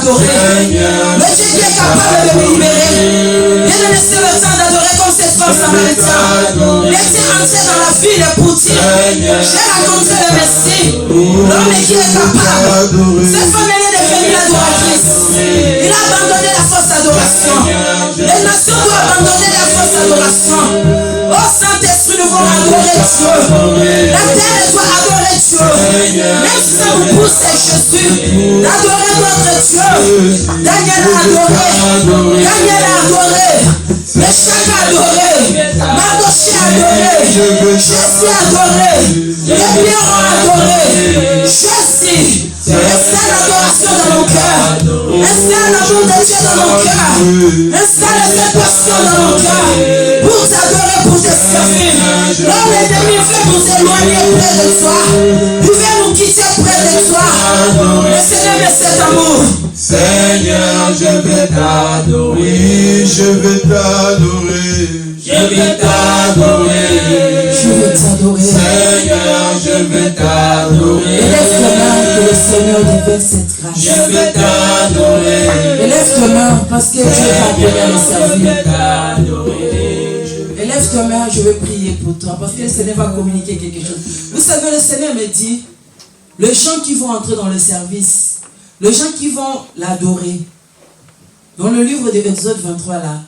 adorer. Le Dieu qui est capable de me libérer. Bien-aimé, c'est le temps d'adorer comme cette femme samaritaine. Laissez entrer dans la ville pour dire, j'ai rencontré le Messie, l'homme qui est capable. Cette femme elle est devenue l'adoratrice. Il a abandonné la fausse adoration. Les nations doivent abandonner la fausse adoration. Oh Saint-Esprit, nous voulons adorer Dieu. La terre doit adorer Dieu. Même si ça vous pousse, c'est Jésus. D'adorer notre Dieu. Daniel a adoré. Daniel a adoré. Meshach a adoré. Mardoché a adoré. Jésus a adoré. Les pierres ont adoré. Jésus. Installe l'adoration dans mon cœur. Installe l'amour de Dieu dans mon cœur. Installe cette passion dans mon cœur. Pour t'adorer, pour te servir. Quand l'ennemi veut nous éloigner près de toi, il veut nous quitter près de toi. Mais Seigneur, mais cet amour. Seigneur, je vais t'adorer. Oui, je vais t'adorer. Je vais t'adorer. Je vais t'adorer. Seigneur, je vais t'adorer. Élève ta main que le Seigneur déverse cette grâce. Je vais t'adorer. Élève ta main parce que Dieu t'a appelé à le Je servir. vais t'adorer. Élève ta main, je vais prier pour toi parce que le Seigneur va communiquer quelque chose. Vous savez, le Seigneur me dit, les gens qui vont entrer dans le service, les gens qui vont l'adorer, dans le livre de Exode 23 là,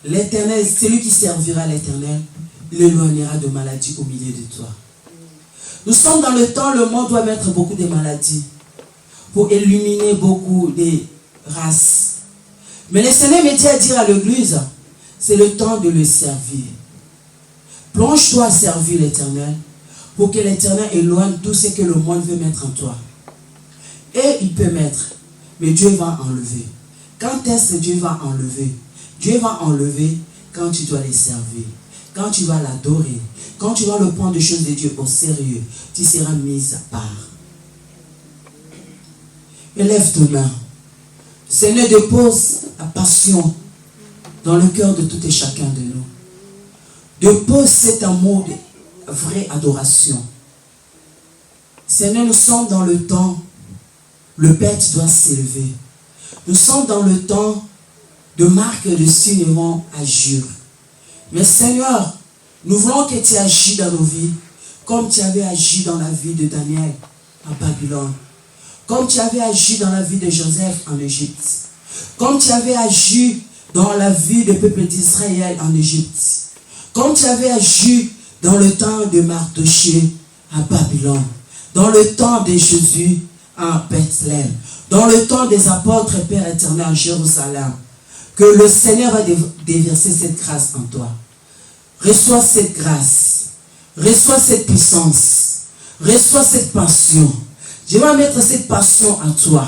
l'Éternel, celui qui servira l'Éternel, l'éloignera de maladies au milieu de toi. Nous sommes dans le temps, le monde doit mettre beaucoup de maladies pour éliminer beaucoup de races. Mais le Seigneur me dit à dire à l'église, c'est le temps de le servir. Plonge-toi à servir l'Éternel pour que l'Éternel éloigne tout ce que le monde veut mettre en toi. Et il peut mettre, mais Dieu va enlever. Quand est-ce que Dieu va enlever? Dieu va enlever quand tu dois les servir, quand tu vas l'adorer, quand tu vas le prendre des choses de Dieu au sérieux, tu seras mise à part. Élève tes mains. Seigneur, dépose la passion dans le cœur de tout et chacun de nous. Dépose cet amour de vraie adoration. Seigneur, nous sommes dans le temps, le Père, tu dois s'élever. Nous sommes dans le temps de marques de signes vont agir. Mais Seigneur, nous voulons que tu agis dans nos vies, comme tu avais agi dans la vie de Daniel à Babylone, comme tu avais agi dans la vie de Joseph en Égypte, comme tu avais agi dans la vie du peuple d'Israël en Égypte, comme tu avais agi dans le temps de Mardoché à Babylone, dans le temps de Jésus à Bethléem, dans le temps des apôtres Père éternel à Jérusalem. Que le Seigneur va déverser cette grâce en toi. Reçois cette grâce. Reçois cette puissance. Reçois cette passion. Je vais mettre cette passion en toi.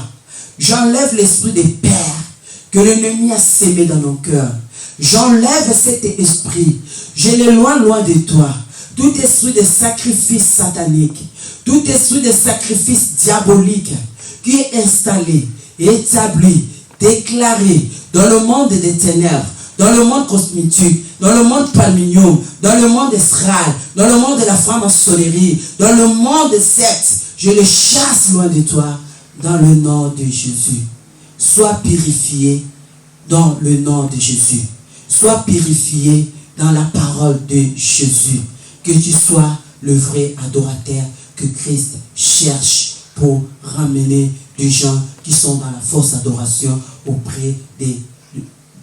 J'enlève l'esprit de peur que l'ennemi a sémé dans nos cœurs. J'enlève cet esprit. Je l'éloigne loin de toi. Tout esprit de sacrifice satanique. Tout esprit de sacrifice diabolique qui est installé, établi, déclaré dans le monde des ténèbres, dans le monde cosmétique, dans le monde palminium, dans le monde astral, dans le monde de la franc-maçonnerie, dans le monde des sectes, je les chasse loin de toi, dans le nom de Jésus. Sois purifié dans le nom de Jésus. Sois purifié dans la parole de Jésus. Que tu sois le vrai adorateur que Christ cherche pour ramener des gens qui sont dans la fausse adoration auprès de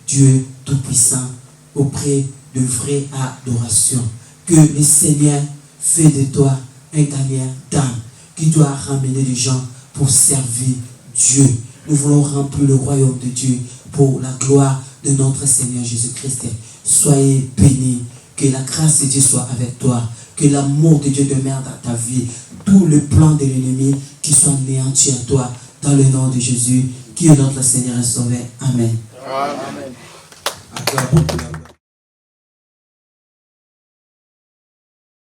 Dieu Tout-Puissant, auprès de vraie adoration. Que le Seigneur fait de toi un gagnant d'âme qui doit ramener des gens pour servir Dieu. Nous voulons remplir le royaume de Dieu pour la gloire de notre Seigneur Jésus-Christ. Soyez bénis. Que la grâce de Dieu soit avec toi. Que l'amour de Dieu demeure dans ta vie. Tout le plan de l'ennemi qui soit anéanti à toi. Dans le nom de Jésus, qui est notre Seigneur et Sauveur. Amen. Amen. Amen.